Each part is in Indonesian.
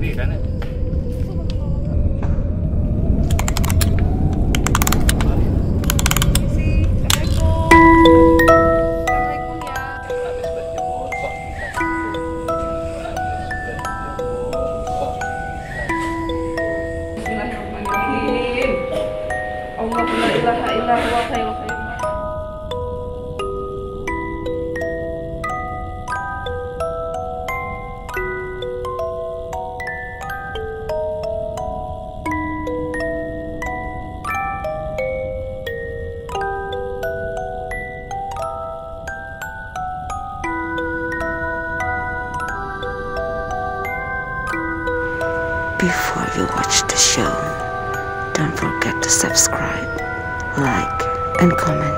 gede kan ya? Before you watch the show, don't forget to subscribe, like, and comment.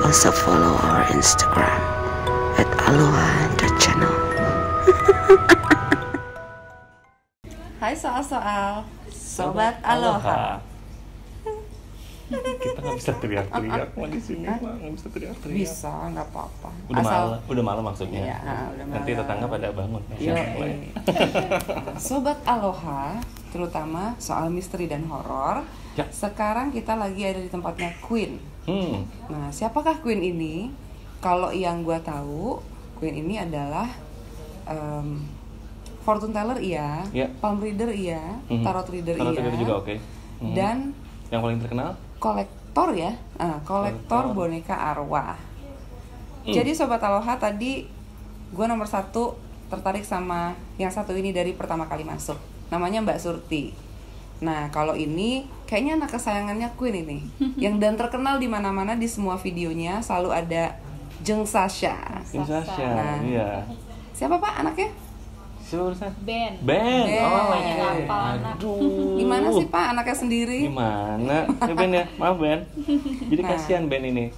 Also follow our Instagram @aloha.channel. Hai soal-soal, Sobat Aloha. Kita nggak bisa teriak-teriak mah di sini, mah nggak bisa teriak-teriak. Bisa, nggak apa-apa. Udah malam maksudnya. Iya, udah malam. Nanti tetangga pada bangun. Yo, Sobat Aloha, terutama soal misteri dan horor. Ya. Sekarang kita lagi ada di tempatnya Queen. Nah, siapakah Queen ini? Kalau yang gua tahu, Queen ini adalah fortune teller iya, palm reader iya, tarot reader iya. Tarot reader juga oke. Dan yang paling terkenal kolektor ya, kolektor boneka arwah. Jadi Sobat Aloha, tadi gue nomor 1 tertarik sama yang satu ini dari pertama kali masuk. Namanya Mbak Surti. Nah kalau ini kayaknya anak kesayangannya Queen ini, yang dan terkenal di mana-mana, di semua videonya selalu ada Jeng Sasha. Jeng Sasha, nah, iya. Siapa Pak anaknya? Ben. Oh, aduh. Gimana sih Pak anaknya sendiri? Gimana? Ya Ben ya, maaf Ben. Jadi kasihan Ben ini.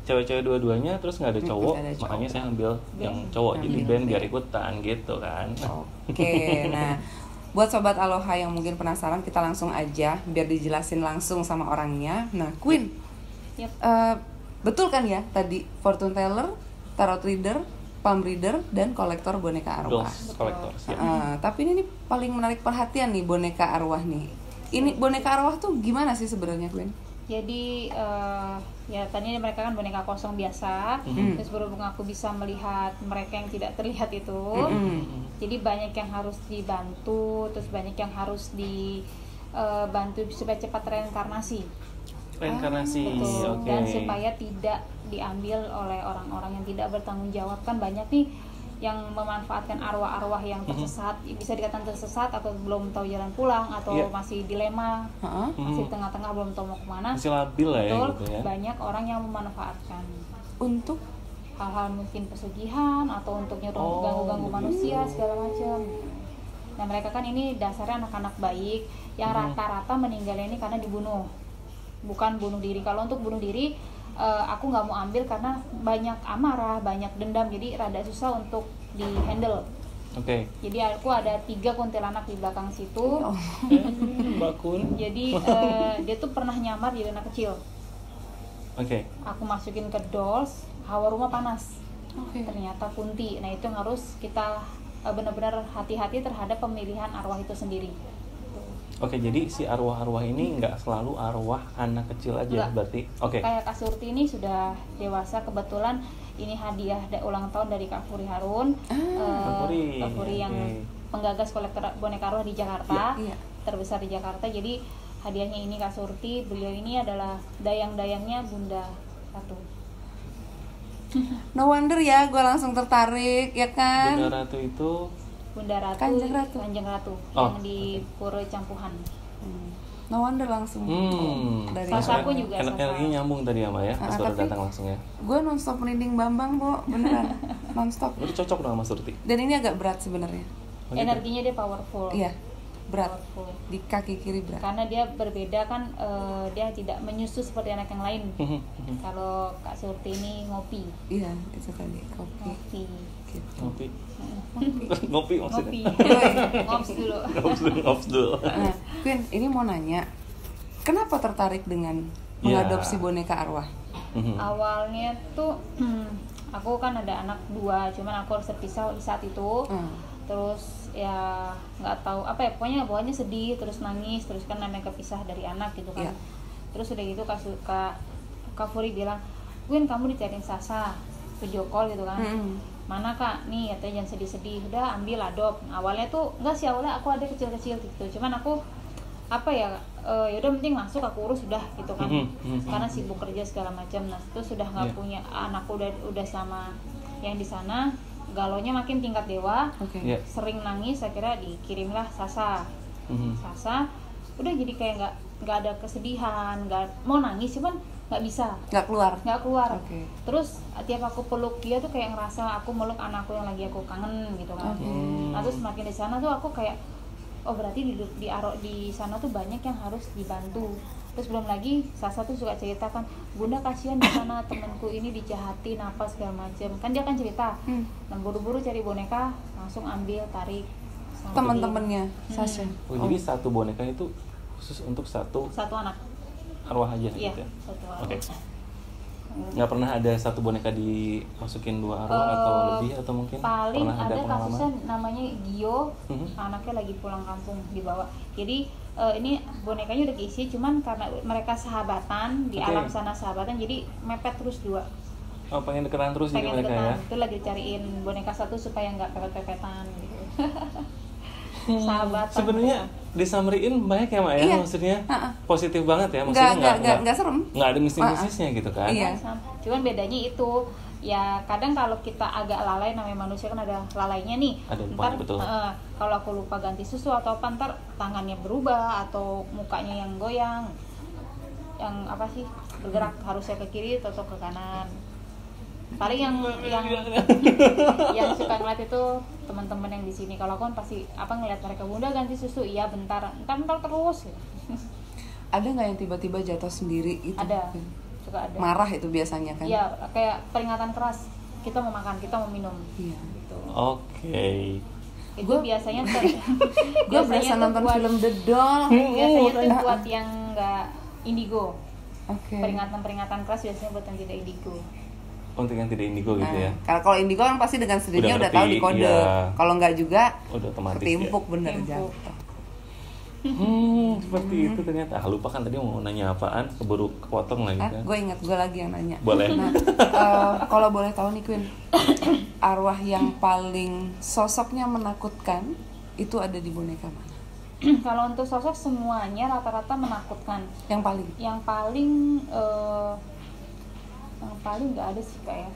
Cewek-cewek dua-duanya, terus nggak ada cowok, makanya saya ambil yang cowok. Jadi Ben biar ikutan gitu kan. Oke, nah buat Sobat Aloha yang mungkin penasaran, kita langsung aja biar dijelasin langsung sama orangnya. Nah Queen, betul kan ya tadi fortune teller, tarot reader, palm reader, dan kolektor boneka arwah. Kolektor. Tapi ini paling menarik perhatian nih boneka arwah nih. Ini boneka arwah tuh gimana sih sebenarnya, Queen? Jadi ya tadi mereka kan boneka kosong biasa. Terus berhubung aku bisa melihat mereka yang tidak terlihat itu, jadi banyak yang harus dibantu, terus banyak yang harus dibantu supaya cepat reinkarnasi. Betul. Dan supaya tidak diambil oleh orang-orang yang tidak bertanggung jawab. Kan banyak nih yang memanfaatkan arwah-arwah yang tersesat, bisa dikatakan tersesat atau belum tahu jalan pulang, atau masih dilema, masih tengah-tengah belum tahu mau kemana, masih labil lah ya, gitu ya. Banyak orang yang memanfaatkan untuk hal-hal mungkin pesugihan atau untuk nyuruh ganggu-ganggu manusia segala macam. Nah mereka kan ini dasarnya anak-anak baik yang rata-rata meninggalnya ini karena dibunuh, bukan bunuh diri. Kalau untuk bunuh diri aku nggak mau ambil karena banyak amarah, banyak dendam, jadi rada susah untuk di handle. Jadi aku ada 3 kuntilanak di belakang situ. Mbak Kun. Jadi dia tuh pernah nyamar jadi anak kecil. Aku masukin ke dolls, hawa rumah panas. Ternyata Kunti. Nah itu yang harus kita benar-benar hati-hati terhadap pemilihan arwah itu sendiri. Jadi si arwah-arwah ini nggak selalu arwah anak kecil aja. Berarti kayak Kak Surti ini sudah dewasa, kebetulan ini hadiah ulang tahun dari Kak Furi Harun. Kak Furi yang penggagas kolektor boneka arwah di Jakarta, terbesar di Jakarta. Jadi hadiahnya ini Kak Surti. Beliau ini adalah dayang-dayangnya Bunda Ratu. No wonder ya, gue langsung tertarik ya kan. Bunda Ratu itu Bunda Ratu, Kanjeng Ratu yang di Pura Campuhan. No wonder langsung. Dari aku juga energi nyambung tadi ya, Mbak ya, pas baru datang langsung ya. Gue nonstop merinding Bambang, Bo, beneran. Nonstop. Udah cocok dong sama Surti. Dan ini agak berat sebenarnya. Energinya dia powerful. Iya. Berat. Di kaki kiri berat. Karena dia berbeda kan, dia tidak menyusu seperti anak yang lain. Kalau Kak Surti ini ngopi. Iya, itu tadi kopi. Ngopi maksudnya. Ngops dulu. Nah, Queen, ini mau nanya, kenapa tertarik dengan mengadopsi boneka arwah? Awalnya tuh aku kan ada anak 2, cuman aku harus terpisah di saat itu. terus ya nggak tahu apa ya, pokoknya bawaannya sedih, terus nangis, terus kan namanya kepisah dari anak gitu kan. Terus udah gitu Kak Furi bilang, Gwen kamu dicariin Sasa, video call gitu kan. Mana Kak, nih katanya jangan sedih-sedih, udah ambil adopt. Awalnya tuh enggak sih, awalnya aku ada kecil-kecil gitu, cuman aku apa ya, yaudah penting masuk aku urus udah gitu kan. Karena sibuk kerja segala macam. Nah itu sudah nggak punya anakku, udah sama yang di sana, galonya makin tingkat dewa. Sering nangis, akhirnya dikirimlah Sasa. Sasa udah jadi kayak nggak ada kesedihan, nggak mau nangis, cuman nggak bisa, nggak keluar. Terus tiap aku peluk dia tuh kayak ngerasa aku meluk anakku yang lagi aku kangen gitu kan. Nah terus makin di sana tuh aku kayak, oh berarti di sana tuh banyak yang harus dibantu. Terus belum lagi Sasa tuh suka cerita kan, Bunda kasihan di sana temanku ini dijahatin apa segala macam kan, dia kan cerita. Nah buru-buru cari boneka, langsung ambil tarik teman-temannya Sasa. Jadi satu boneka itu khusus untuk satu anak arwah aja iya, gitu ya? Satu arwah. Oke. Nggak pernah ada satu boneka dimasukin 2 arwah atau lebih, atau mungkin paling pernah ada kasusnya namanya Gio, anaknya lagi pulang kampung dibawa. Jadi ini bonekanya udah keisi, cuman karena mereka sahabatan di alam sana sahabatan, jadi mepet terus 2. Oh, pengen deketan terus jadi mereka ya? Itu lagi cariin boneka satu supaya nggak pepet-pepetan gitu. Sahabatan. Sebenarnya disamriin banyak ya Mak ya, maksudnya positif banget ya, maksudnya nggak serem, nggak ada mistis-mistisnya gitu kan. Cuman bedanya itu ya, kadang kalau kita agak lalai, namanya manusia kan ada lalainya nih, ntar kalau aku lupa ganti susu atau apa, ntar tangannya berubah atau mukanya yang goyang, yang apa sih bergerak, harusnya ke kiri atau ke kanan. Paling yang suka ngeliat itu teman-teman yang di sini. Kalau aku kan pasti ngeliat mereka, Bunda ganti susu, iya bentar terus. Ada nggak yang tiba-tiba jatuh sendiri itu? Ada, suka ada. Marah itu biasanya kan? Iya, kayak peringatan keras, kita mau makan, kita mau minum. Iya. Gitu. Oke. Itu biasanya gue berasa nonton film The Doll. Biasanya tuh buat yang nggak indigo. Peringatan keras biasanya buat yang tidak indigo. Untuk yang tidak indigo gitu ya. Karena kalau indigo kan pasti dengan sendirinya udah tahu di kode. Iya. Kalau nggak juga udah otomatis ketimpuk bener jatuh. Seperti itu ternyata. Lupa kan tadi mau nanya apaan, keburu kepotong lagi kan. Gue ingat, gue lagi yang nanya. Boleh. Nah, kalau boleh tahu nih Queen, arwah yang paling sosoknya menakutkan itu ada di boneka mana? Kalau untuk sosok semuanya rata-rata menakutkan. Yang paling nggak ada sih kayak,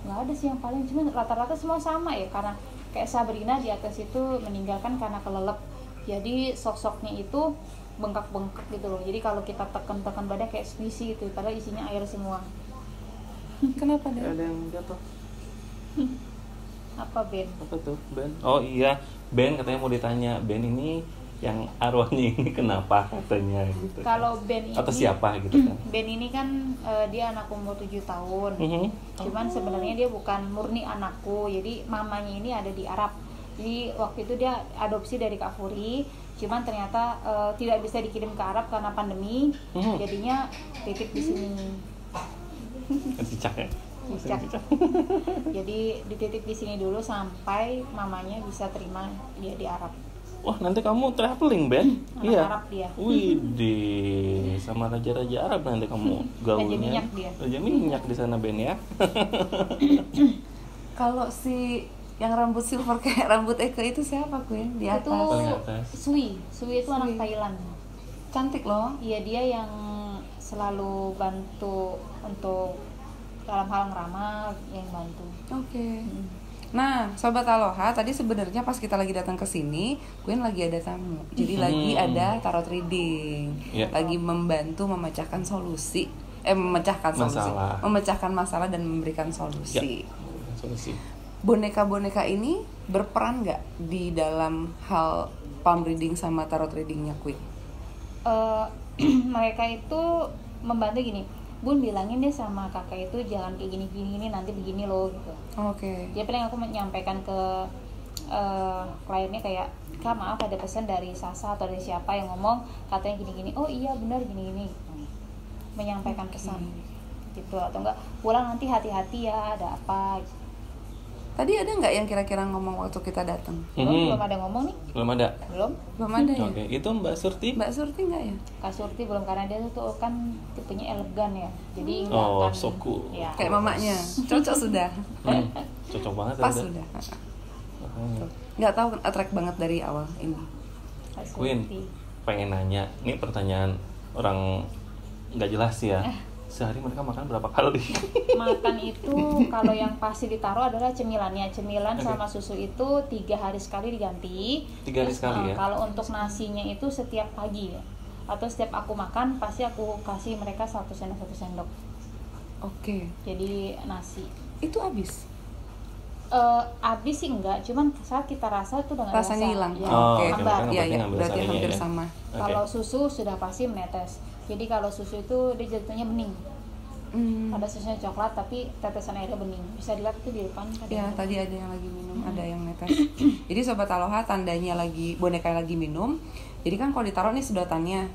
nggak ada sih yang paling, cuma rata-rata semua sama ya, karena kayak Sabrina di atas itu meninggalkan karena kelelep, jadi sosoknya itu bengkak-bengkak gitu loh, jadi kalau kita tekan badan kayak squishy gitu, padahal isinya air semua. Kenapa deh? Ada yang jatuh. Apa Ben? Apa tuh Ben? Oh iya, Ben katanya mau ditanya, Ben ini yang arwahnya ini kenapa katanya gitu. Kalau Ben ini, atau siapa gitu kan. Ben ini kan dia anak umur 7 tahun. Cuman sebenarnya dia bukan murni anakku. Jadi mamanya ini ada di Arab. Jadi waktu itu dia adopsi dari Kak Furi. Cuman ternyata tidak bisa dikirim ke Arab karena pandemi. Jadinya titip di sini. Cicak ya. Cicak. Jadi dititip di sini dulu sampai mamanya bisa terima dia di Arab. Wah, nanti kamu traveling, Ben? Iya. Arab dia. Widih, sama raja-raja Arab nanti kamu gaulnya. Raja minyak dia. Raja minyak di sana, Ben ya. Kalau si yang rambut silver kayak rambut Eke itu siapa, Queen? Di atas. Itu Sui itu anak Thailand. Cantik loh. Iya, dia yang selalu bantu untuk dalam hal ngeramal, yang bantu. Oke. Nah, Sobat Aloha, tadi sebenarnya pas kita lagi datang ke sini, Queen lagi ada tamu. Jadi lagi ada tarot reading. Lagi membantu memecahkan solusi. Memecahkan masalah dan memberikan solusi. Solusi. Boneka-boneka ini berperan nggak di dalam hal palm reading sama tarot readingnya Queen? Mereka itu membantu gini. Bun bilangin deh sama kakak itu jangan kayak gini nanti begini loh gitu. Oke. Jadi paling aku menyampaikan ke kliennya kayak, Kak maaf ada pesan dari Sasa atau dari siapa yang ngomong katanya gini-gini. Oh iya benar gini-gini. Menyampaikan pesan gitu, atau enggak pulang nanti hati-hati ya ada apa. Tadi ada nggak yang kira-kira ngomong waktu kita datang? Belum ada ngomong nih. Belum ada. Belum ada ya. Oke, itu Mbak Surti? Mbak Surti nggak ya? Kak Surti belum, karena dia tuh kan tipenya elegan ya. Jadi nggak Oh, akan so cool. ya. Kayak mamanya. Cocok sudah. Cocok banget. Pas udah. sudah. Nggak tahu attract banget dari awal ini. Kak Surti. Queen, pengen nanya, ini pertanyaan orang nggak jelas ya. Sehari mereka makan berapa kali? Makan itu kalau yang pasti ditaruh adalah cemilannya. Cemilan sama susu itu 3 hari sekali diganti. 3 hari sekali ya? Kalau untuk nasinya itu setiap pagi ya. Atau setiap aku makan pasti aku kasih mereka 1 sendok. Oke. Jadi nasi. Itu habis. Habis sih enggak, cuman saat kita rasa itu udah nggak Rasanya rasa. hilang. Ya, Oke. hambar. Iya, Berarti ngambil berarti sarinya hampir ya? sama. Kalau susu sudah pasti menetes. Jadi kalau susu itu dia jatuhnya bening. Ada susunya coklat tapi tetesan airnya bening. Bisa dilihat tuh di depan. Ya, tadi ada yang lagi minum, ada yang netes. Jadi Sobat Aloha, tandanya lagi boneka lagi minum. Jadi kan kalau ditaruh nih sedotannya,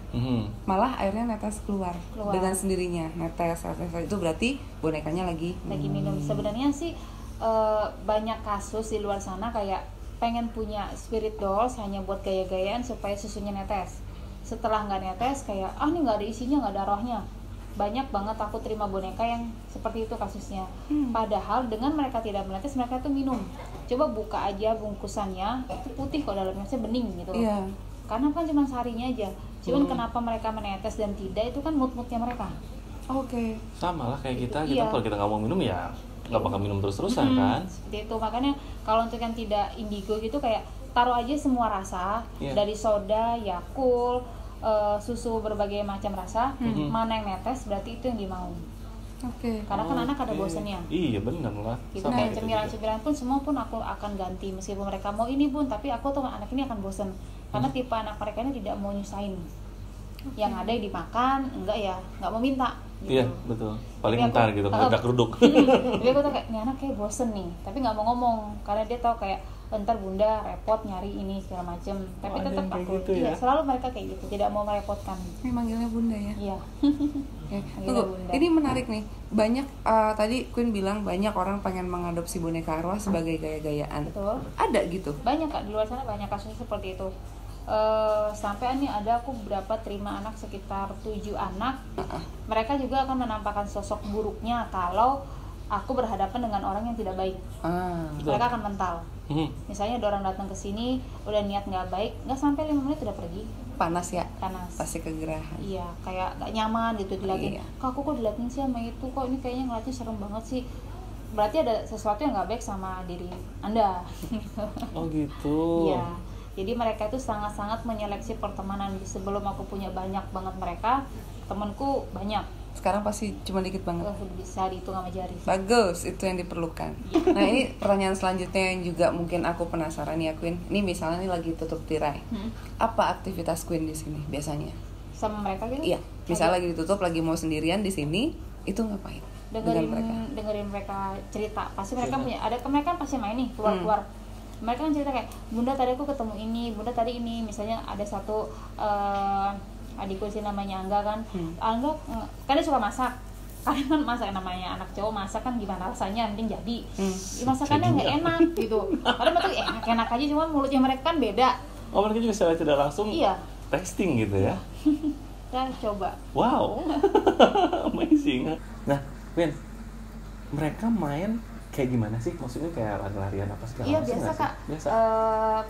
malah airnya netes keluar dengan sendirinya. Netes itu berarti bonekanya lagi minum. Sebenarnya sih banyak kasus di luar sana kayak pengen punya spirit dolls hanya buat gaya-gayaan supaya susunya netes. Setelah nggak netes kayak ini nggak ada isinya, nggak ada rohnya. Banyak banget aku terima boneka yang seperti itu kasusnya. Padahal dengan mereka tidak menetes, mereka tuh minum. Coba buka aja bungkusannya, itu putih kok dalamnya, bening gitu. Iya. Karena kan cuma seharinya aja. Cuman kenapa mereka menetes dan tidak, itu kan mood-moodnya mereka. Oke. Sama lah kayak kita gitu. Kalau kita nggak mau minum ya nggak bakal minum terus-terusan kan. Seperti itu. Makanya kalau untuk yang tidak indigo gitu kayak taruh aja semua rasa. Dari soda, Yakult, susu berbagai macam rasa. Mana yang netes berarti itu yang dimau. Oke. Karena kan anak ada bosennya. Iya benar lah. Gitu. Kayak cemilan-cemilan pun semua pun aku akan ganti meskipun mereka mau ini Bun, tapi aku tuh anak ini akan bosen. Karena tipe anak mereka ini tidak mau nyusahin. Yang ada yang dimakan, enggak ya, enggak mau minta. Gitu. Iya betul. Paling ntar gitu, nggak keruduk. Jadi aku tuh kayak, ini anak kayak bosen nih, tapi nggak mau ngomong karena dia tahu kayak ntar bunda repot nyari ini segala macem. Tapi tetap aku, gitu ya? selalu mereka kayak gitu, tidak mau merepotkan. Ini manggilnya bunda ya? Iya. Tunggu, ini menarik nih. Banyak tadi Queen bilang banyak orang pengen mengadopsi boneka arwah sebagai gaya-gayaan. Betul. Ada gitu? Banyak Kak, di luar sana banyak kasus seperti itu. Sampai ini ada aku berapa terima anak sekitar 7 anak. Mereka juga akan menampakkan sosok buruknya kalau aku berhadapan dengan orang yang tidak baik. Mereka akan mental. Misalnya ada orang datang ke sini udah niat nggak baik, nggak sampai 5 menit udah pergi. Panas ya? Panas. Pasti kegerahan. Iya, kayak nggak nyaman gitu dilihatin. Iya. Kok aku dilihatin sih sama itu, kok ini kayaknya ngeliatnya serem banget sih. Berarti ada sesuatu yang nggak baik sama diri Anda. Oh gitu. Iya. Jadi mereka itu sangat-sangat menyeleksi pertemanan. Sebelum aku punya banyak banget mereka, temanku banyak. Sekarang pasti cuma dikit banget. Bisa dihitung sama jari. Bagus, itu yang diperlukan. Nah ini pertanyaan selanjutnya yang juga mungkin aku penasaran ya Queen. Ini misalnya nih lagi tutup tirai. Apa aktivitas Queen di sini biasanya? Sama mereka gitu? Iya. Misalnya lagi ditutup, lagi mau sendirian di sini, itu ngapain? Dengerin mereka cerita. Pasti mereka punya. Mereka pasti main nih keluar. Mereka kan cerita kayak, bunda tadi aku ketemu ini, bunda tadi ini. Misalnya ada satu adikku sih namanya Angga kan. Angga kan dia suka masak. Kalian kan masak, namanya anak cowok masak kan gimana rasanya, mending jadi. Masakannya nggak enak gitu. Padahal itu enak aja, cuma mulutnya mereka kan beda. Oh mereka juga secara tidak langsung texting gitu ya? Kita coba. Wow, amazing. Nah, Queen, mereka main kayak gimana sih? Maksudnya kayak lari-larian apa segala macam? Iya biasa Kak. Biasa.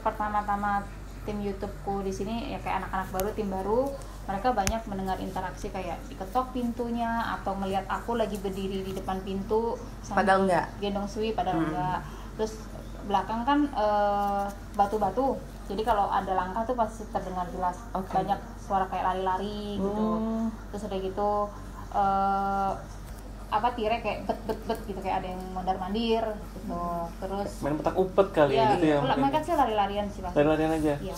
Pertama-tama tim YouTubeku di sini ya kayak anak-anak baru, tim baru, mereka banyak mendengar interaksi kayak diketok pintunya atau melihat aku lagi berdiri di depan pintu padahal enggak gendong Sui padahal enggak. Terus belakang kan batu-batu, jadi kalau ada langkah tuh pasti terdengar jelas. Banyak suara kayak lari-lari gitu. Terus udah gitu tirek kayak bet gitu, kayak ada yang mondar-mandir gitu. Terus main petak umpet kali ya gitu ya. Mereka sih lari-larian sih Pak. Lari-larian aja. Iya.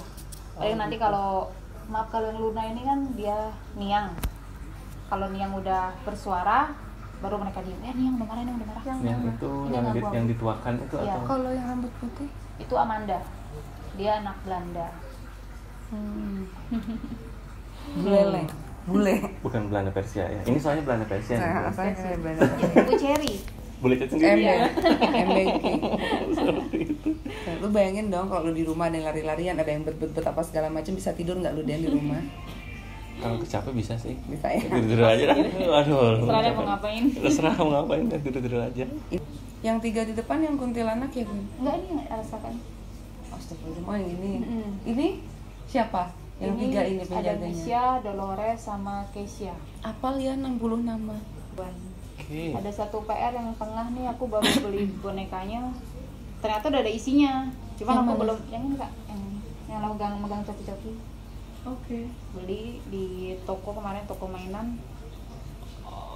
Paling nanti kalau yang Luna ini kan dia niang. Kalau niang udah bersuara baru mereka diem. Niang udah marah, udah marah. Yang itu yang dituakan itu atau? Kalau yang rambut putih itu Amanda. Dia anak Belanda. Bule. Bukan Belanda Persia ya. Ini soalnya Belanda Persia. Saya Belanda. Bu Cherry. boleh chat sendiri ya. M-banking. Seperti itu. Lu bayangin dong kalau lu di rumah ada yang lari-larian, ada yang bet-bet apa segala macam, bisa tidur nggak lu Den di rumah? Kalau capek bisa sih. Bisa ya. Tidur aja. Aduh. Terserah mau ngapain. Terserah mau ngapain, tidur aja. Yang 3 di depan yang kuntilanak ya, Bun? Enggak, ini rasakan. Astagfirullah, oh yang ini. Ini siapa? Yang 3 ini ada penjaganya. Misha, Dolores, sama Keisha. Apal ya 60 nama. Oke. Ada satu PR yang tengah nih, aku baru beli bonekanya. Ternyata udah ada isinya. Cuma Yang aku mana? belum yang ini Kak, yang megang coki-coki. Oke. Beli di toko kemarin, toko mainan.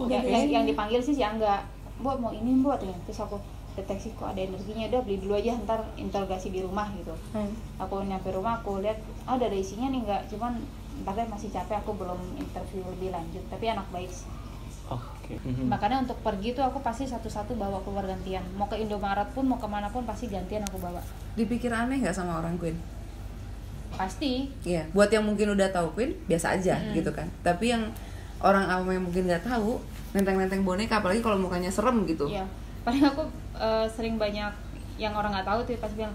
Udah Yang dipanggil sih Angga. Buat mau ini buat ya. Terus aku deteksi kok ada energinya, udah beli dulu aja, ntar interogasi di rumah gitu. Aku nyampe rumah, aku lihat udah ada isinya nih enggak, cuman ntar deh masih capek, aku belum interview lebih lanjut. Tapi anak baik sih. Oke. Makanya untuk pergi tuh aku pasti satu-satu bawa keluar gantian. Mau ke Indomaret pun, mau kemana pun pasti gantian aku bawa. Dipikir aneh nggak sama orang Queen? Pasti. Iya. Buat yang mungkin udah tahu Queen biasa aja gitu kan. Tapi yang orang awam yang mungkin nggak tahu, nenteng-nenteng boneka, apalagi kalau mukanya serem gitu. Iya. Paling aku sering banyak yang orang nggak tahu tuh pasti bilang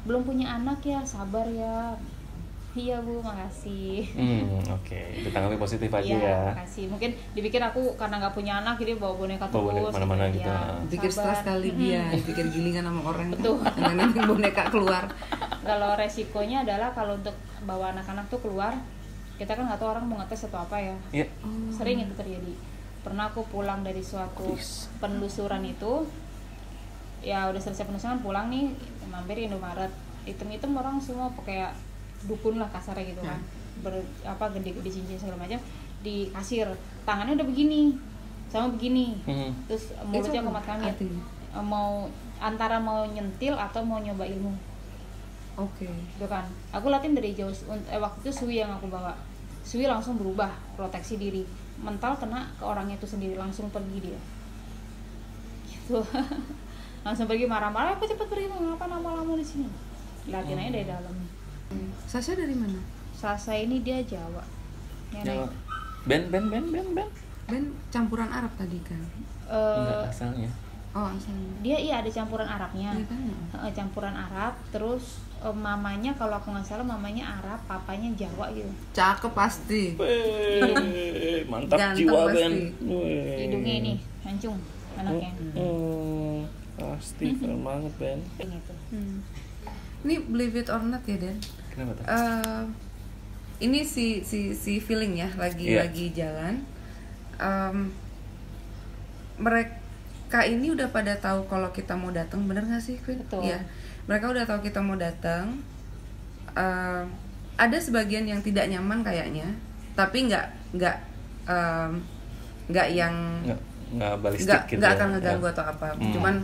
belum punya anak ya, sabar ya. Iya Bu, makasih. Oke. Ditanggapi positif aja Iya, ya. makasih. Mungkin dipikir aku karena nggak punya anak jadi bawa boneka Bawa boneka terus. kemana-mana gitu. Dipikir stres kali dia, dipikir gilingan sama orang. Betul. Nenteng boneka keluar. Kalau resikonya adalah kalau untuk bawa anak-anak tuh keluar, kita kan nggak tahu orang mau ngetes atau apa ya. Iya. Sering itu terjadi. Pernah aku pulang dari suatu penelusuran itu, ya udah selesai penelusuran, pulang nih, mampir Indomaret. Hitam-hitam orang semua kayak dukun lah kasarnya gitu kan, gede-gede cincin segala macam, di kasir tangannya udah begini sama begini, terus mulutnya komat kamit, mau antara mau nyentil atau mau nyoba ilmu. Oke. Gitu kan, aku latihan dari jauh. Waktu itu Sui yang aku bawa, Sui langsung berubah, proteksi diri, mental kena ke orangnya itu sendiri, langsung pergi dia gitu. Langsung pergi marah-marah, aku cepet pergi, ngapa lama-lama di sini, latihan aja dari dalam. Sasha dari mana? Sasa ini dia Jawa. Jawa. Ben. Ben campuran Arab tadi kan? Enggak asalnya. Oh asalnya. Dia iya ada campuran Arabnya. Iya kan? Campuran Arab, terus mamanya kalau aku nggak salah mamanya Arab, papanya Jawa gitu. Cakep pasti. Mantap Ganteng jiwa pasti. Ben. Hidungnya ini hancung anaknya. Pasti keren banget Ben. Gitu. Ini believe it or not ya Den. Kenapa tuh? Ini si feeling ya lagi jalan. Mereka ini udah pada tahu kalau kita mau datang, bener nggak sih Queen? Betul. Iya. Mereka udah tahu kita mau datang. Ada sebagian yang tidak nyaman kayaknya, tapi nggak yang nggak balistik gitu. Nggak akan ngeganggu atau apa. Cuman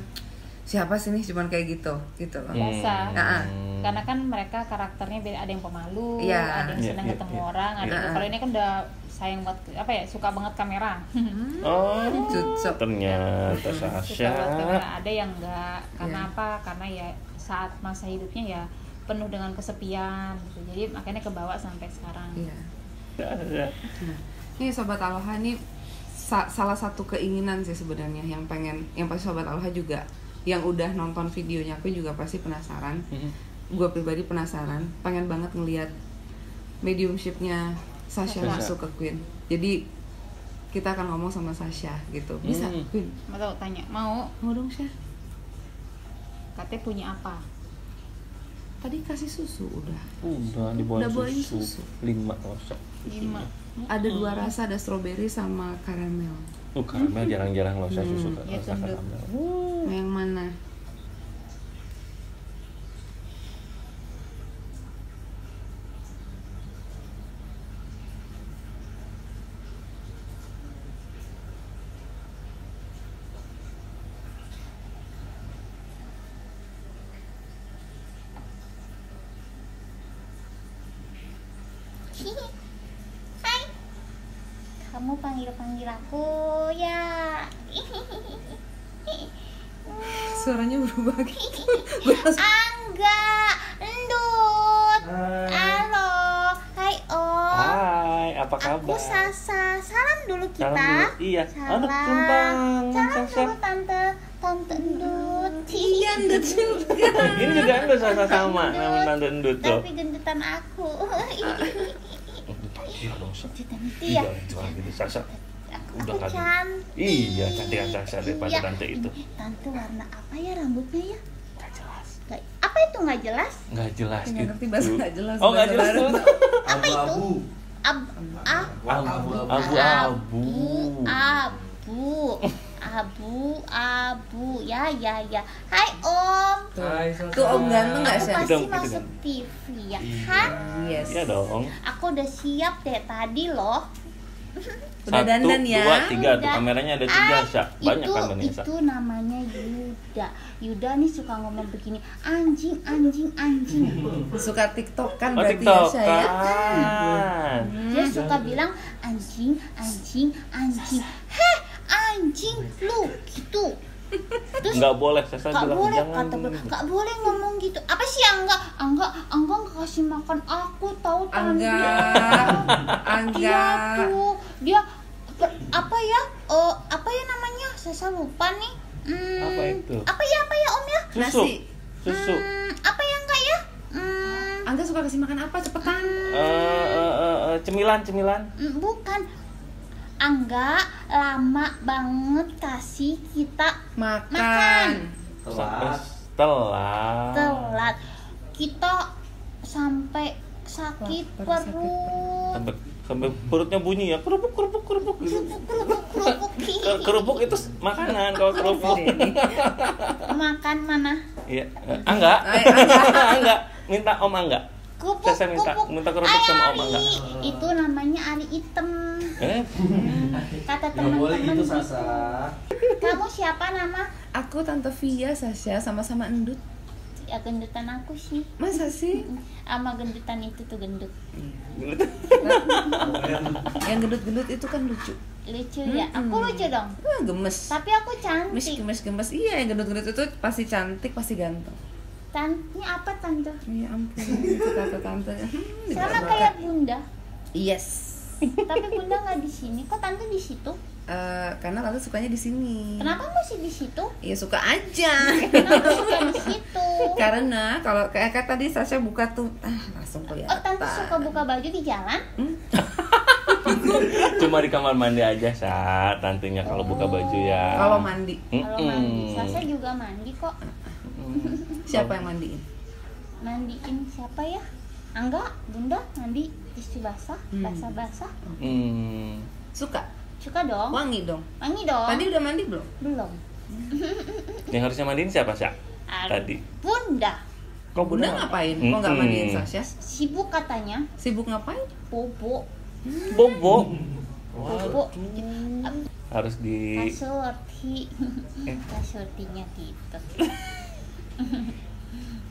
siapa sih nih, cuman kayak gitu loh. Biasa. Nah, Karena kan mereka karakternya beda, ada yang pemalu, Iya. ada yang senang ketemu orang, ada yang kalau ini kan udah sayang banget, suka banget kamera. Oh, Cucok. ternyata Suka Sasha. banget kamera. Ada yang enggak, karena Iya. apa? Karena ya saat masa hidupnya ya penuh dengan kesepian gitu. Jadi makanya kebawa sampai sekarang. Iya. Ada. Nah, ini Sobat Aloha nih salah satu keinginan sih sebenarnya yang pasti Sobat Aloha juga yang udah nonton videonya aku juga pasti penasaran. Gue pribadi penasaran, pengen banget ngelihat mediumship-nya Sasha masuk ke Queen. Jadi kita akan ngomong sama Sasha gitu. Bisa Queen? Mau tahu tanya? Mau dong Syah. katanya punya apa? Tadi kasih susu udah. Udah bawain susu. 5 rasa. 5. Ada 2 rasa, ada strawberry sama karamel. Karamel jarang-jarang loh saya susu Ya, rasa tunduk. karamel. Yang mana? Hai, kamu panggil aku ya. Suaranya berubah gitu. Angga, Endut. Halo, hai Om. Hai, apa Aku kabar? Sasa. Salam dulu kita. Salam dulu. Iya. Salam. Aduh, belum bangun, Salam Sasha. dulu Tante Tante Endut. Iya, Endut juga. Ini juga Endut sama nama Tante Endut tuh. Tapi gendutan aku. Iya dong, Sa. Gendutan itu ya. Iya, gitu Sasa. Aku Udah kali. cantik. Iya, cantikan Sasa daripada Iya. tante itu. Tante warna apa ya rambutnya ya? Gak jelas. Apa itu nggak jelas? Nggak jelas Nggak gitu. ngerti bahasa nggak jelas. Oh, nggak jelas bahasa tuh. baru. Apa itu? Abu. Ya. Hai Om. Tuh Om ganteng nggak Aku sih? pasti Gitu, masuk TV ya kan? Yes. Iya dong. Aku udah siap deh tadi loh. Udah dandan ya? 1, 2, 3 tuh Udah. kameranya ada 3 Sa. Banyak kameranya Sa. Itu namanya Yuda nih suka ngomong begini, anjing. Suka TikTok kan Oh, berarti TikTok ya saya. kan. Dia suka bilang anjing. Heh, anjing lu gitu. Terus Nggak boleh Sasa Kak bilang boleh jangan. kata Kak boleh ngomong gitu. Apa sih Angga nggak kasih makan aku tahu Tante. Angga. Iya tuh dia apa ya namanya saya lupa nih. Apa itu? Apa ya Om ya? Susu. Nasi. Susu. Apa ya enggak ya? Angga suka kasih makan apa? Cepetan. Cemilan. Bukan. Angga lama banget kasih kita makan. Telat. Kita sampai sakit perut. Sampai perutnya bunyi ya. Kerupuk gitu. Kerupuk itu makanan kalau kerupuk. Makan mana? Iya. Angga. Minta Om Angga. Saya minta kerupuk sama Om Angga. Itu namanya ari item. Kata Nggak boleh teman-teman gitu Sasa. Kamu siapa nama? Aku Tante Via, Sasha, sama-sama Endut. Ya gendutan aku sih. Masa sih? Sama gendutan itu tuh gendut. Yang gendut-gendut itu kan lucu. Lucu ya. Aku lucu dong. Gemes. Tapi aku cantik. Gemes. Iya, yang gendut-gendut itu pasti cantik, pasti ganteng. Tantenya apa tante? Ya ampun, itu tante-tante. Sama kayak bunda. Yes. Tapi bunda nggak di sini. Kok tante di situ? Karena tante sukanya di sini. Kenapa mesti di situ? Ya suka aja. Kenapa suka di situ? Karena kalau kayak tadi Sasha buka tuh, langsung kelihatan. Oh tante suka buka baju di jalan? Cuma di kamar mandi aja saat tantenya kalau buka baju ya. Kalau mandi. Kalau mandi, Sasa juga mandi kok. Siapa yang mandiin? Mandiin siapa ya? Angga, bunda mandi tisu basah, basah. Suka. Suka dong. Wangi dong. Wangi dong. Tadi udah mandi belum? Belum. Yang harusnya mandiin siapa Sa? Tadi. Bunda. Kok bunda ngapain? Kok nggak mandiin Sasha? Sibuk katanya. Sibuk ngapain? Bobo. Bobo. Bobo. Harus di Kasurtinya gitu.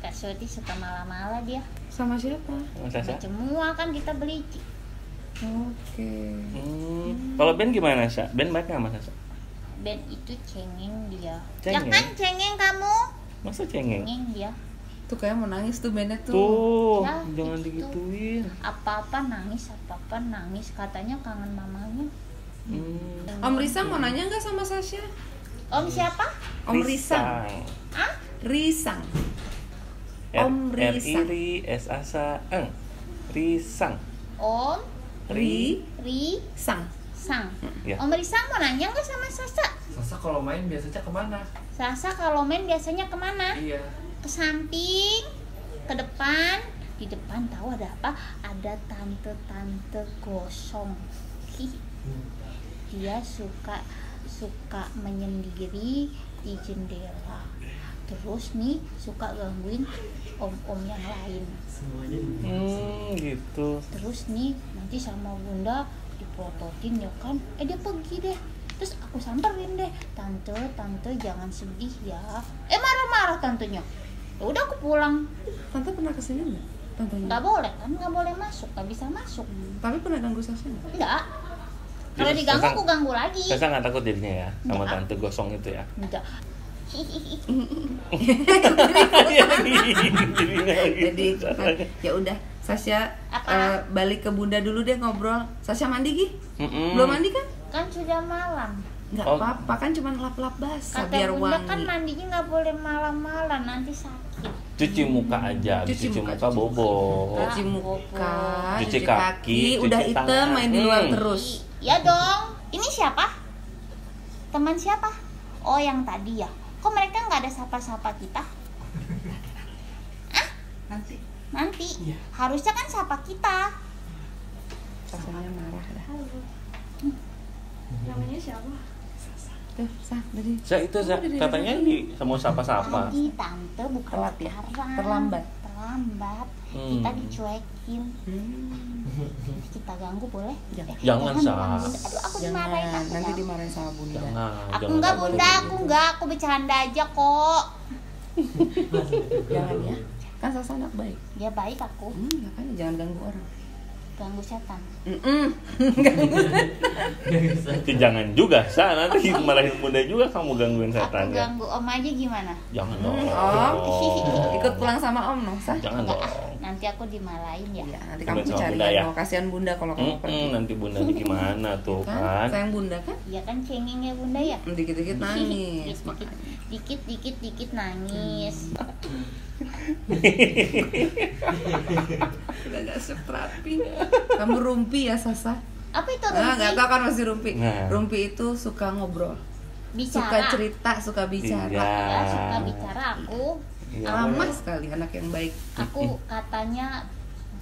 Kak Surti suka malah-malah dia. Sama siapa? Sasa. Semua kan kita beli. Oke. Kalau Ben gimana Sa? Ben baik nggak sama Sasa? Ben itu cengeng dia. Cengeng? Ya kan cengeng kamu? Masa cengeng? Cengeng dia. Tuh kayak mau nangis tuh Benet tuh. Tuh, Ya, jangan gitu. digituin. Apa-apa nangis. Katanya kangen mamanya. Om Risang mau nanya nggak sama Sasha? Om siapa? Om Risang. Ah? Risang. Om Risang. R-I-S-A-S-A-N. Risang. Om Risang. Sang. Ya. Om Risang mau nanya nggak sama Sasa? Sasa kalau main biasanya kemana? Sasa kalau main biasanya kemana? Iya. Ke samping, ke depan. Di depan tahu ada apa? Ada tante gosong. Dia suka menyendiri di jendela. Terus nih suka gangguin om-om yang lain. Gitu. Terus nih nanti sama bunda diprototin ya kan. Dia pergi deh. Terus aku samperin deh, tante jangan sedih ya. Marah-marah tantenya. Ya udah aku pulang. Tante pernah kesini nggak? Tantenya? Nggak boleh kan, nggak boleh masuk, nggak bisa masuk. Tapi pernah ganggu Sasha nggak? Enggak. Kalau Jadi diganggu Sasa- aku ganggu lagi. Sasa nggak takut jadinya ya sama Nggak. tante gosong itu ya? Enggak. Jadi ya udah Sasha Apa? balik ke bunda dulu deh ngobrol. Sasha mandi Gi? Belum mandi kan? Kan sudah malam. Nggak apa-apa, kan cuma lap-lap basah Kata biar Bunda wangi. kan mandinya nggak boleh malam-malam, nanti sakit. Cuci muka aja, cuci muka bobo. Cuci muka, Cuci kaki, udah cuci hitam tangan. main di luar terus. Ya dong. Ini siapa? Teman siapa? Oh, yang tadi ya. Kok mereka nggak ada sapa-sapa kita? Nanti. Iya. Harusnya kan sapa kita. Rasanya marah dah. Namanya siapa? Tuh, dari Itu katanya mau sapa-sapa. Tadi tante bukan Telat ya? sekarang. Terlambat. Kita dicuekin. Terus kita ganggu boleh? Jangan, Sa. Aduh, aku dimarahin. Jangan, aku nanti ya. dimarahin sama Bunda. Aku enggak Bunda, aku bercanda aja kok. Jangan ya. Kan Sasa anak baik. Ya baik aku. Makanya jangan ganggu orang. Ganggu setan. Jangan juga, Sa, nanti marahin Bunda juga kamu gangguin Aku setan ya. ganggu Om aja gimana? Jangan dong. Ikut pulang sama Om, no, Sa? Jangan dong. Nanti aku dimarahin ya. Iya, nanti kamu Sama cari Bunda ya? kasihan Bunda kalau kamu pergi. Nanti Bundanya gimana tuh kan? Sayang Bunda kan? Iya kan cengeng ya Bunda ya. Dikit-dikit nangis. Dikit nangis. Udah gak terapi. Kamu rumpi ya, Sasa? Apa itu Nah, Rumpi? gak tau kan masih rumpi. Nah. Rumpi itu suka ngobrol, Bicara. suka cerita, suka bicara. Iya. Ya, suka bicara aku. Iya, Ramah sekali, anak yang baik. Aku katanya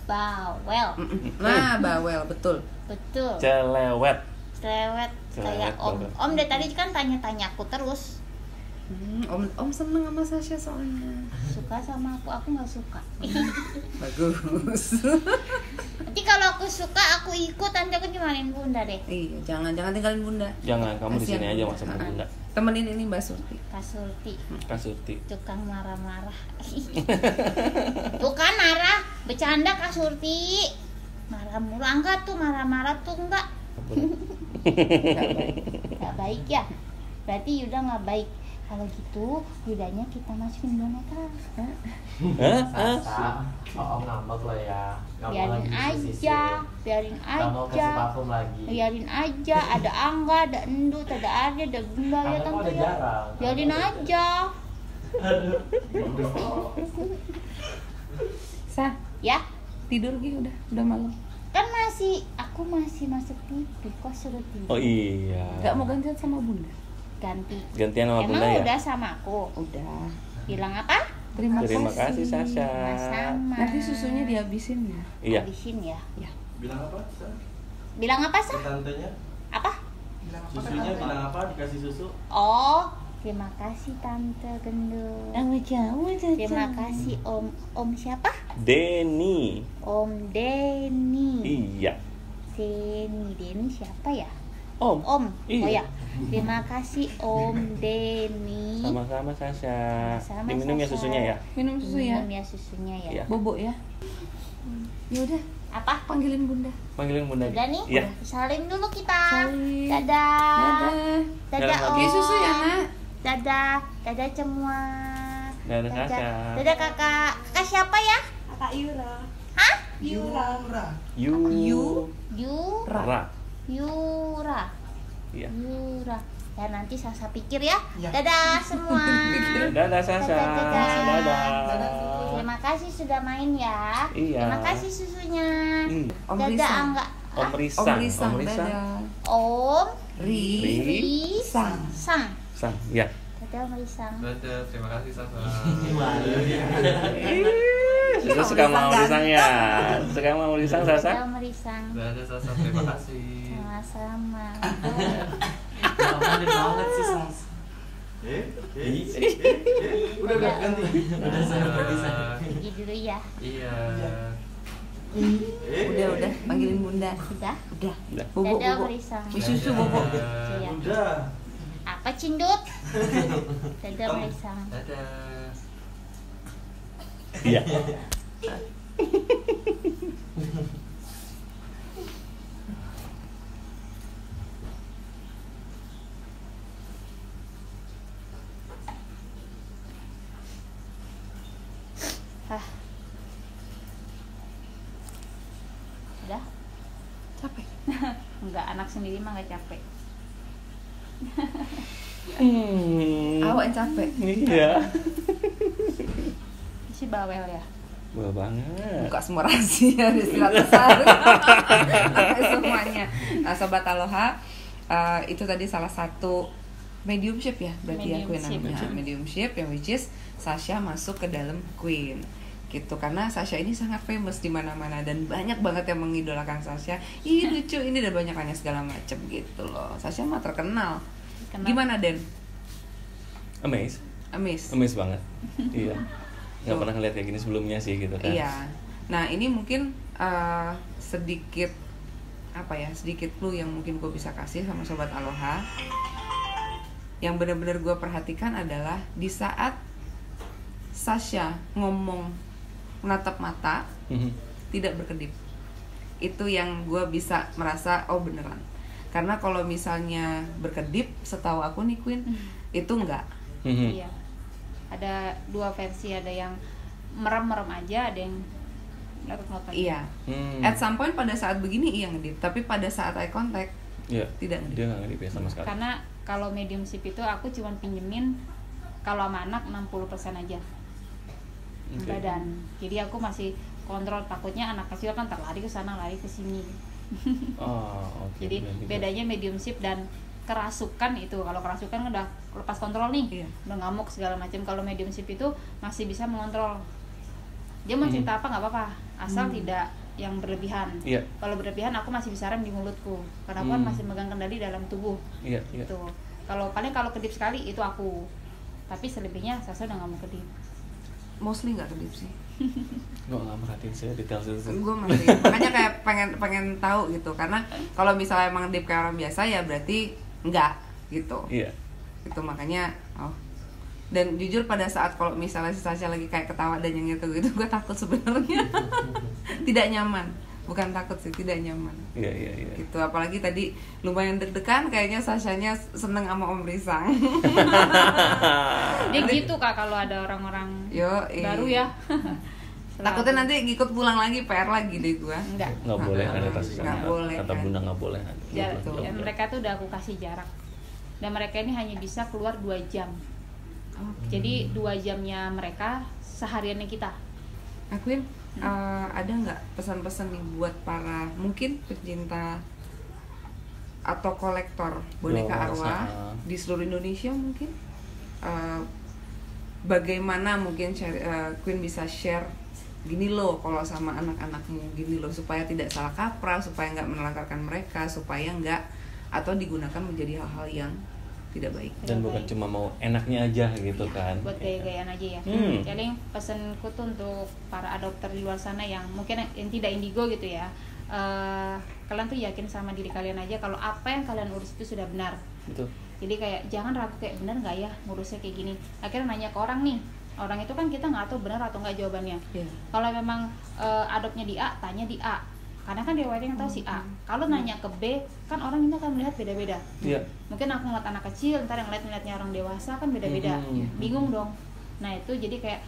bawel. Nah, bawel, betul. Betul. Celewet. Cerewet kayak Om. bawel. Om dari tadi kan tanya-tanya aku terus. Om seneng sama Sasha soalnya. Suka sama aku nggak suka. Bagus. Nanti kalau aku suka aku ikut, nanti aku dimarahin Bunda deh. Iya, jangan tinggalin Bunda. Jangan, kamu di Kasihan sini aja Bunda. sama Bunda. Temenin ini Mbak Surti. Kak Surti, Kak Surti. tukang marah-marah. Tuh kan marah, bercanda Kak Surti. Marah mulu, enggak tuh marah-marah tuh enggak. Nggak baik ya. Berarti Yuda nggak baik. Kalau gitu, Yudanya kita masukin boneka. Sasa, oh ngambek lo ya. Nggak mau Biarin lagi aja, biarin Nggak mau kasih aja. parfum lagi. Biarin aja, ada Angga, ada Endut, ada Arya, ada Bunda ya Karena kok tante udah ya. jarang. Biarin aja. Sa, Ya, tidur Gi, udah malam. kan aku masih masuk TV, kok suruh tidur. Oh iya. Gak mau gantian sama Bunda? Ganti. Gantian sama Emang Bunda ya? udah sama aku? Udah. Bilang apa? Terima kasih Sasha. Sama. Nanti susunya dihabisin ya. Iya. Habisin ya. Bilang apa? Bilang apa sih? Tantenya? Apa? Susunya bilang apa? Dikasih susu? Oh, terima kasih Tante Gendut. Terima kasih Om siapa? Denny. Om Denny. Iya. Denny siapa ya? Om. Iya. Iya. Oh ya. Terima kasih Om Denny. Sama-sama Sasha. Sama-sama, Diminum ya Sasha. susunya ya. Minum susu ya. Minum ya susunya ya. Iya. Bobo ya. Ya udah, Apa? panggilin Bunda. Panggilin Bunda. Udah nih. Iya. Salim dulu kita. Salim. Dadah. Dadah. Dadah Dadah, Om. Beli susu ya, Nak. Dadah. Dadah semua. Dadah Sasha. Dadah kakak. Kakak siapa ya? Kakak Yura. Hah? Yura. Yura. Yura. Iya. Yura. Ya nanti Sasa pikir ya. Dadah semua. Dadah Sasha. Dadah. Terima kasih sudah main ya. Iya. Terima kasih susunya. Om Dadah Risang. Angga. Om Risang. Om Risang, dadah. Om Risang. Risang. Sang. Ya. Dadah Om Risang. Dadah, terima kasih Sasa. Sasa suka mau Risang ya. Suka mau Risang Sasa. Dadah Om Risang. Dadah Sasa, terima kasih. Sama-sama. Manis banget sih Sas. Udah ganti. Udah saya pergi saya. Pergi dulu ya. Iya. Udah, panggilin Bunda. Sudah. Udah. Udah. Bobo, Dadah bobo. Om Risang. Wis susu bobo. Iya. Udah. Apa Cindut? Dadah Om Risang. Dadah. Iya. Hah. Sudah? Capek. Enggak, anak sendiri mah nggak capek. Awak yang capek. Iya. Si bawel ya. Wah banget. Buka semua rahasia di 100 hari. Semuanya. Nah, Sobat Aloha, itu tadi salah satu mediumship ya, berarti ya Queen namanya. Mediumship yang which is Sasha masuk ke dalam Queen. Gitu, karena Sasha ini sangat famous di mana-mana dan banyak banget yang mengidolakan Sasha. Ih lucu ini dan banyak segala macam gitu loh. Sasha mah terkenal. Gimana Den? Amazed banget. Iya. Nggak pernah ngeliat kayak gini sebelumnya sih gitu kan. Iya. Nah ini mungkin sedikit clue yang mungkin gue bisa kasih sama Sobat Aloha. Yang benar-benar gue perhatikan adalah di saat Sasha ngomong menatap mata, tidak berkedip. Itu yang gue bisa merasa beneran. Karena kalau misalnya berkedip, setahu aku nih Queen, itu enggak. Iya. Ada dua versi, ada yang merem-merem aja, ada yang melotot-melotot. Iya. At some point pada saat begini iya ngedip, tapi pada saat eye contact tidak ngedip. Dia nggak ngedip ya sama sekali. Karena kalau mediumship itu aku cuma pinjemin kalau sama anak 60% aja badan. Jadi aku masih kontrol, takutnya anak kecil kan terlari ke sana, lari ke sini. Jadi bedanya mediumship dan kerasukan itu, kalau kerasukan udah lepas kontrol nih, udah ngamuk segala macam. Kalau mediumship itu masih bisa mengontrol. Dia mau cerita apa nggak apa-apa, asal tidak yang berlebihan. Kalau berlebihan aku masih bisa rem di mulutku, karena aku kan masih megang kendali dalam tubuh. Gitu. Kalau kedip sekali itu aku, tapi selebihnya saya udah nggak mau kedip. Mostly nggak kedip sih. Gue nggak merhatiin sih detail itu. Gue masih, makanya kayak pengen tahu gitu, karena kalau misalnya emang kedip kayak orang biasa ya berarti enggak gitu. Itu makanya dan jujur pada saat kalau misalnya si Sasha lagi kayak ketawa dan yang gitu gue takut sebenarnya. Tidak nyaman, bukan takut sih, tidak nyaman. Iya. Gitu, apalagi tadi lumayan deg-degan kayaknya Sashanya seneng sama Om Risang. Dia gitu Kak kalau ada orang-orang baru ya. Takutnya nanti ngikut pulang lagi, PR lagi deh gue. Nggak boleh ada kasusnya. Nggak boleh. Kata Bunda nggak boleh. Mereka tuh udah aku kasih jarak. Dan mereka ini hanya bisa keluar 2 jam. Jadi 2 jamnya mereka sehariannya kita. Queen, ada nggak pesan-pesan nih buat para mungkin pecinta atau kolektor boneka arwah di seluruh Indonesia mungkin? Bagaimana mungkin Queen bisa share gini loh kalau sama anak-anakmu, gini loh supaya tidak salah kaprah, supaya nggak menelantarkan mereka, supaya nggak atau digunakan menjadi hal-hal yang tidak baik. Dan bukan cuma mau enaknya aja gitu kan. Buat gaya-gayaan aja ya. Jadi pesanku tuh untuk para adopter di luar sana yang mungkin yang tidak indigo gitu ya. Kalian tuh yakin sama diri kalian aja kalau apa yang kalian urus itu sudah benar. Betul. Jadi kayak jangan ragu kayak benar nggak ya ngurusnya kayak gini. Akhirnya nanya ke orang nih. Orang itu kan kita nggak tahu benar atau nggak jawabannya. Kalau memang adopnya di A, tanya di A. Karena kan riwayatnya yang tahu si A. Kalau nanya ke B, kan orang ini akan melihat beda-beda. Mungkin aku ngeliat anak kecil, ntar yang ngeliatnya orang dewasa kan beda-beda. Bingung dong. Nah itu jadi kayak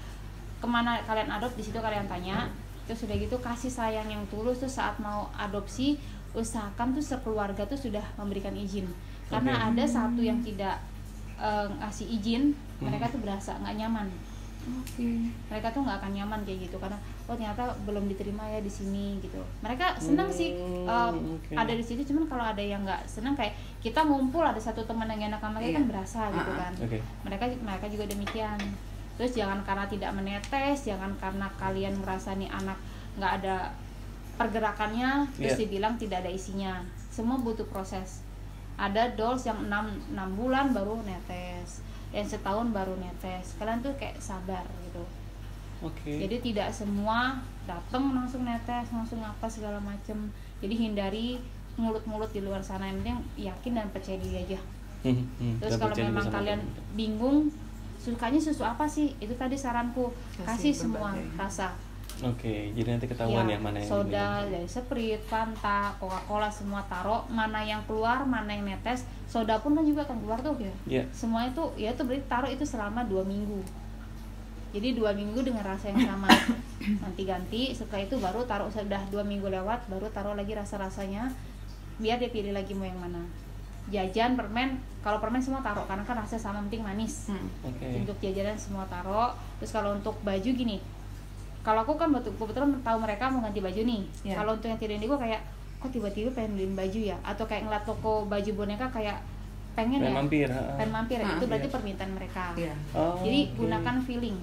kemana kalian adopt, di situ kalian tanya. Terus sudah gitu kasih sayang yang tulus tuh saat mau adopsi, usahakan tuh sekeluarga tuh sudah memberikan izin. Karena ada satu yang tidak ngasih izin, mereka tuh berasa nggak nyaman. Mereka tuh nggak akan nyaman kayak gitu karena ternyata belum diterima ya di sini gitu. Mereka senang sih ada di situ, cuman kalau ada yang nggak senang kayak kita ngumpul ada satu teman yang enak sama kita kan berasa gitu kan. Mereka juga demikian. Terus jangan karena tidak menetes, jangan karena kalian merasa nih anak nggak ada pergerakannya terus dibilang tidak ada isinya. Semua butuh proses. Ada dolls yang 6 bulan baru netes, yang setahun baru netes. Kalian tuh kayak sabar gitu. Jadi tidak semua datang langsung netes, langsung apa segala macem. Jadi hindari mulut-mulut di luar sana, yang penting yakin dan percaya diri aja. Terus kalau memang kalian bingung sukanya susu apa sih, itu tadi saranku kasih semua rasa. Jadi nanti ketahuan ya mana yang soda dari Sprite, Fanta, Coca-Cola semua taruh, mana yang keluar, mana yang netes. Soda pun kan juga akan keluar tuh ya. Semua itu ya itu berarti taruh itu selama 2 minggu. Jadi 2 minggu dengan rasa yang sama. Nanti ganti, setelah itu baru taruh, sudah 2 minggu lewat baru taruh lagi rasa-rasanya biar dia pilih lagi mau yang mana. jajan permen, kalau permen semua taruh karena kan rasanya sama, penting manis. Untuk jajanan semua taruh. Terus kalau untuk baju gini, kalau aku kan kebetulan tahu mereka mau ganti baju nih. Kalau untuk yang tidak indigo kayak kok tiba-tiba pengen beliin baju ya, atau kayak ngeliat toko baju boneka kayak pengen mampir ya, itu berarti permintaan mereka. Jadi gunakan feeling.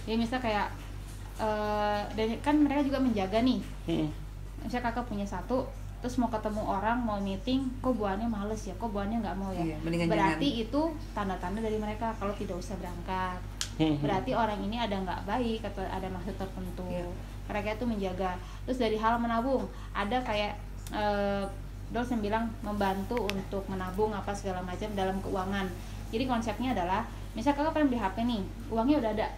Jadi misalnya kayak dan kan mereka juga menjaga nih. Misalnya kakak punya satu, terus mau ketemu orang, mau meeting, kok buahnya males ya, kok buahnya nggak mau ya, berarti itu tanda-tanda dari mereka kalau tidak usah berangkat. Berarti orang ini ada nggak baik atau ada maksud tertentu. Mereka itu menjaga. Terus dari hal menabung, ada kayak Dolls yang bilang membantu untuk menabung apa segala macam dalam keuangan. Jadi konsepnya adalah, misal kakak pengen beli HP nih, uangnya udah ada,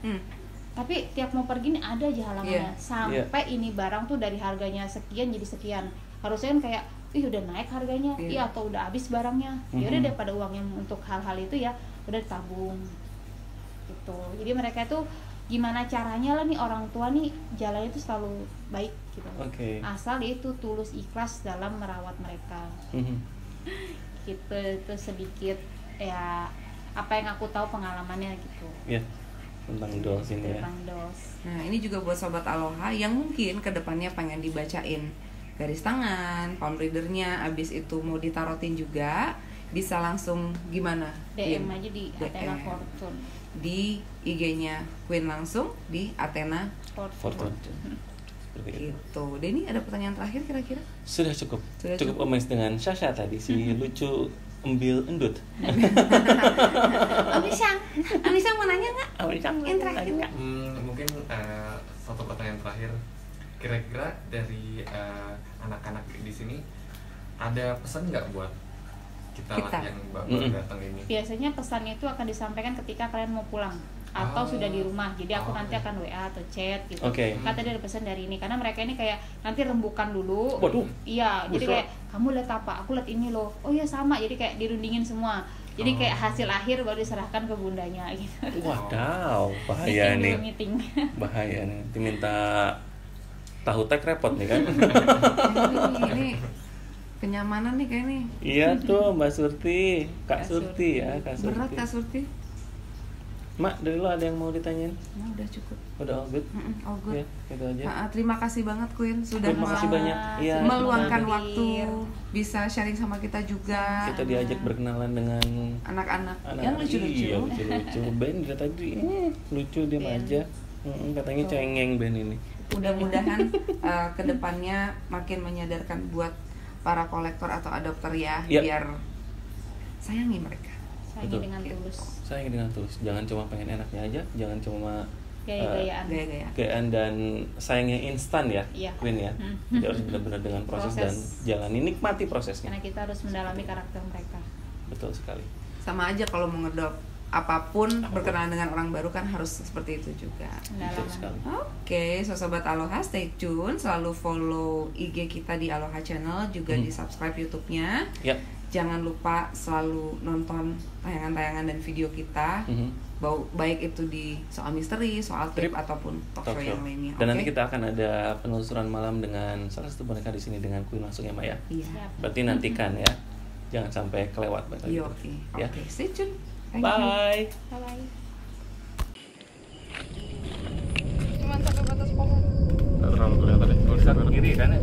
tapi tiap mau pergi nih ada aja halangannya. Sampai ini barang tuh dari harganya sekian jadi sekian. Harusnya kan kayak, udah naik harganya, atau udah habis barangnya. Ya udah daripada uangnya untuk hal-hal itu ya udah ditabung. Gitu. Jadi mereka tuh gimana caranya lah nih, orang tua nih jalannya itu selalu baik gitu. Asal dia itu tulus ikhlas dalam merawat mereka. Gitu, itu sedikit ya apa yang aku tahu pengalamannya gitu. Tentang Dolls ini ya. Nah, ini juga buat sobat Aloha yang mungkin kedepannya pengen dibacain garis tangan, palm readernya, abis itu mau ditarotin juga, bisa langsung gimana? DM aja di Athena Fortune. Di IG-nya Queen langsung di Athena Fortune. Gitu. Denny, ada pertanyaan terakhir kira-kira? Sudah cukup amazed dengan Sasha tadi, si lucu embil endut. Om Isang mau nanya nggak? Yang terakhir nggak? Mungkin satu pertanyaan terakhir. Kira-kira dari anak-anak di sini ada pesan nggak buat kita yang baru datang ini? Biasanya pesannya itu akan disampaikan ketika kalian mau pulang atau sudah di rumah. Jadi aku nanti akan WA atau chat gitu. Kan tadi ada pesan dari ini, karena mereka ini kayak nanti rembukan dulu. Iya, jadi kayak kamu lihat apa? Aku lihat ini loh. Oh iya sama. Jadi kayak dirundingin semua. Jadi kayak hasil akhir baru diserahkan ke bundanya gitu. Wadaw, bahaya nih. Bahaya nih. Diminta tahu tek repot nih kan. Ini kenyamanan nih kayak nih. Iya tuh Mbak Surti, Kak Surti ya, Kak Surti. Berat Kak Surti. Mak, dari lo ada yang mau ditanyain? Nah, udah cukup. Udah all good? All good. Ya, gitu aja. Terima kasih banget Queen sudah meluangkan waktu, bisa sharing sama kita juga. Kita diajak berkenalan dengan anak-anak yang lucu-lucu. Iya, lucu-lucu. Ben dari tadi lucu dia aja. Katanya cengeng Ben ini. Mudah-mudahan kedepannya makin menyadarkan buat para kolektor atau adopter ya, biar sayangi mereka. Sayangi dengan tulus. Jangan cuma pengen enaknya aja, jangan cuma gaya-gayaan dan sayangnya instan ya, Queen ya. Jadi harus benar-benar dengan proses dan jalani, nikmati prosesnya. Karena kita harus mendalami karakter mereka. Betul sekali. Sama aja kalau mau ngedop apapun berkenalan dengan orang baru kan harus seperti itu juga. Betul sekali. Oke, sobat Aloha, stay tune, selalu follow IG kita di Aloha Channel, juga di subscribe YouTube-nya. Jangan lupa selalu nonton tayangan-tayangan dan video kita, baik itu di soal misteri, soal trip ataupun talk show yang lainnya. Dan nanti kita akan ada penelusuran malam dengan salah satu boneka di sini dengan Queen langsung ya, Mbak ya. Berarti nantikan ya, jangan sampai kelewat. Oke, stay tune. Bye. Bye. Cuman sampai batas pohon. Nggak terlalu kelihatan deh. Kalau di kiri kan ya.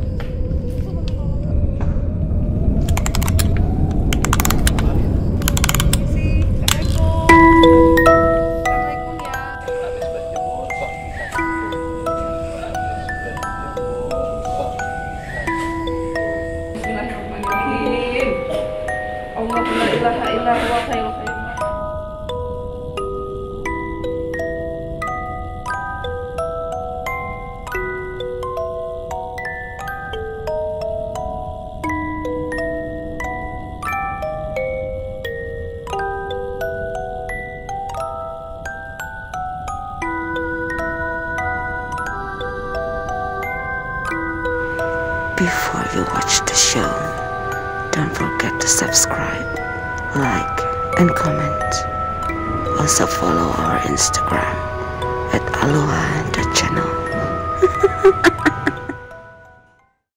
Before you watch the show, don't forget to subscribe, like, and comment. Also follow our Instagram at aloha.channel.